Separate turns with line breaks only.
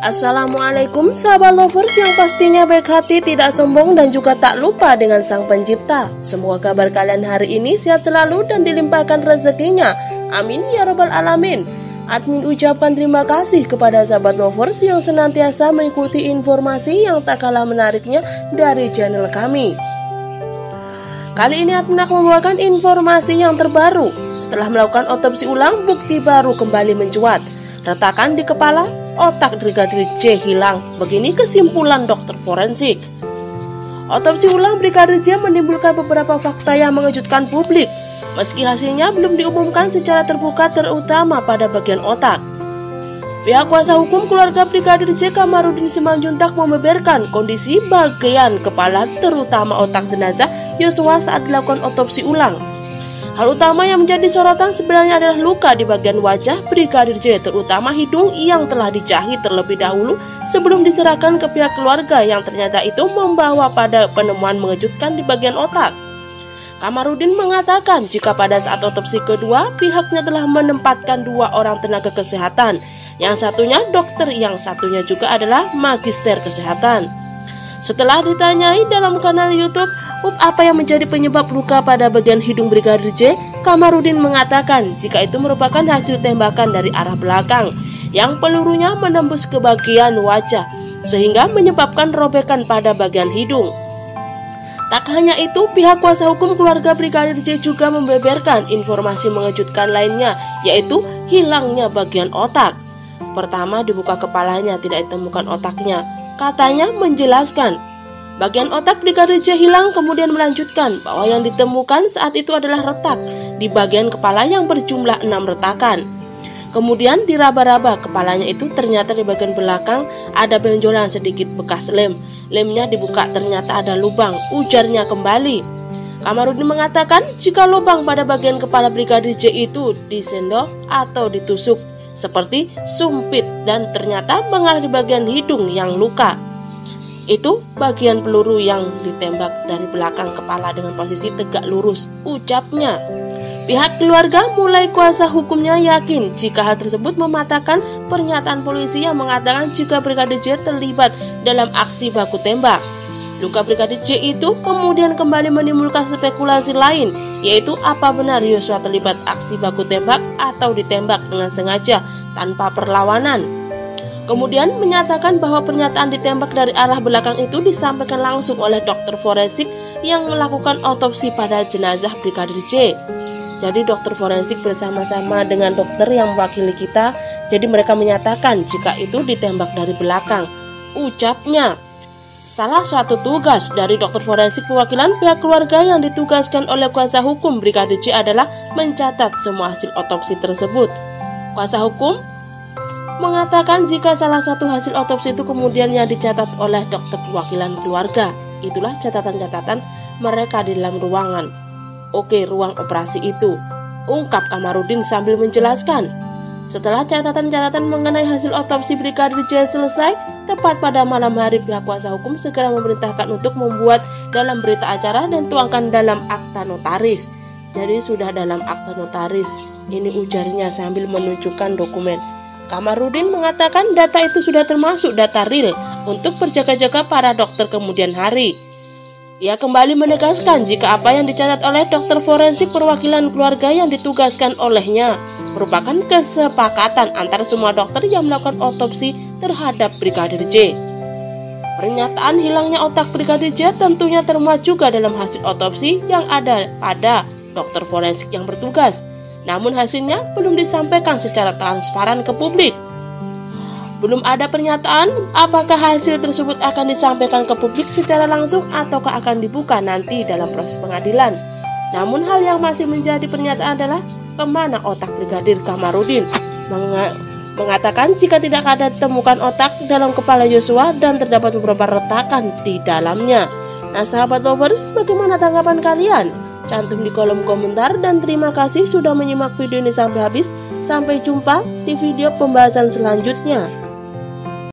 Assalamualaikum sahabat lovers yang pastinya baik hati, tidak sombong dan juga tak lupa dengan Sang Pencipta. Semoga kabar kalian hari ini sehat selalu dan dilimpahkan rezekinya. Amin ya robbal alamin. Admin ucapkan terima kasih kepada sahabat lovers yang senantiasa mengikuti informasi yang tak kalah menariknya dari channel kami. Kali ini admin akan membawakan informasi yang terbaru. Setelah melakukan otopsi ulang, bukti baru kembali mencuat. Retakan di kepala, otak Brigadir J hilang. Begini kesimpulan dokter forensik. Otopsi ulang Brigadir J menimbulkan beberapa fakta yang mengejutkan publik. Meski hasilnya belum diumumkan secara terbuka, terutama pada bagian otak. Pihak kuasa hukum keluarga Brigadir J Kamarudin Simanjuntak membeberkan kondisi bagian kepala terutama otak jenazah Yosua saat dilakukan otopsi ulang. Hal utama yang menjadi sorotan sebenarnya adalah luka di bagian wajah Brigadir J, terutama hidung yang telah dijahit terlebih dahulu sebelum diserahkan ke pihak keluarga, yang ternyata itu membawa pada penemuan mengejutkan di bagian otak. Kamarudin mengatakan jika pada saat otopsi kedua, pihaknya telah menempatkan 2 orang tenaga kesehatan, yang satunya dokter, yang satunya juga adalah magister kesehatan. Setelah ditanyai dalam kanal YouTube apa yang menjadi penyebab luka pada bagian hidung Brigadir J, Kamarudin mengatakan jika itu merupakan hasil tembakan dari arah belakang yang pelurunya menembus ke bagian wajah sehingga menyebabkan robekan pada bagian hidung. Tak hanya itu, pihak kuasa hukum keluarga Brigadir J juga membeberkan informasi mengejutkan lainnya, yaitu hilangnya bagian otak. Pertama, dibuka kepalanya, tidak ditemukan otaknya. Katanya menjelaskan bagian otak Brigadir J hilang, kemudian melanjutkan bahwa yang ditemukan saat itu adalah retak di bagian kepala yang berjumlah 6 retakan. Kemudian diraba-raba kepalanya itu, ternyata di bagian belakang ada benjolan sedikit bekas lem. Lemnya dibuka, ternyata ada lubang, ujarnya kembali. Kamarudin mengatakan jika lubang pada bagian kepala Brigadir J itu disendok atau ditusuk seperti sumpit, dan ternyata mengarah di bagian hidung yang luka. Itu bagian peluru yang ditembak dari belakang kepala dengan posisi tegak lurus, ucapnya. Pihak keluarga mulai kuasa hukumnya yakin jika hal tersebut mematahkan pernyataan polisi yang mengatakan jika Brigadir J terlibat dalam aksi baku tembak. Luka Brigadir J itu kemudian kembali menimbulkan spekulasi lain, yaitu apa benar Yosua terlibat aksi baku tembak atau ditembak dengan sengaja tanpa perlawanan. Kemudian menyatakan bahwa pernyataan ditembak dari arah belakang itu disampaikan langsung oleh dokter forensik yang melakukan otopsi pada jenazah Brigadir J. Jadi dokter forensik bersama-sama dengan dokter yang mewakili kita, jadi mereka menyatakan jika itu ditembak dari belakang, ucapnya. Salah satu tugas dari dokter forensik perwakilan pihak keluarga yang ditugaskan oleh kuasa hukum Brigadir J adalah mencatat semua hasil otopsi tersebut. Kuasa hukum mengatakan jika salah satu hasil otopsi itu kemudian yang dicatat oleh dokter perwakilan keluarga, itulah catatan-catatan mereka di dalam ruangan. Oke, ruang operasi itu, ungkap Kamarudin sambil menjelaskan. Setelah catatan-catatan mengenai hasil otopsi Brigadir J selesai, tepat pada malam hari pihak kuasa hukum segera memerintahkan untuk membuat dalam berita acara dan tuangkan dalam akta notaris. Jadi sudah dalam akta notaris, ini ujarnya sambil menunjukkan dokumen. Kamarudin mengatakan data itu sudah termasuk data real untuk berjaga-jaga para dokter kemudian hari. Ia kembali menegaskan jika apa yang dicatat oleh dokter forensik perwakilan keluarga yang ditugaskan olehnya merupakan kesepakatan antara semua dokter yang melakukan otopsi terhadap Brigadir J. Pernyataan hilangnya otak Brigadir J tentunya termuat juga dalam hasil otopsi yang ada pada dokter forensik yang bertugas. Namun hasilnya belum disampaikan secara transparan ke publik. Belum ada pernyataan apakah hasil tersebut akan disampaikan ke publik secara langsung ataukah akan dibuka nanti dalam proses pengadilan. Namun hal yang masih menjadi pernyataan adalah kemana otak Brigadir Kamarudin. Mengatakan jika tidak ada ditemukan otak dalam kepala Yosua dan terdapat beberapa retakan di dalamnya. Nah sahabat lovers, bagaimana tanggapan kalian? Cantum di kolom komentar, dan terima kasih sudah menyimak video ini sampai habis. Sampai jumpa di video pembahasan selanjutnya.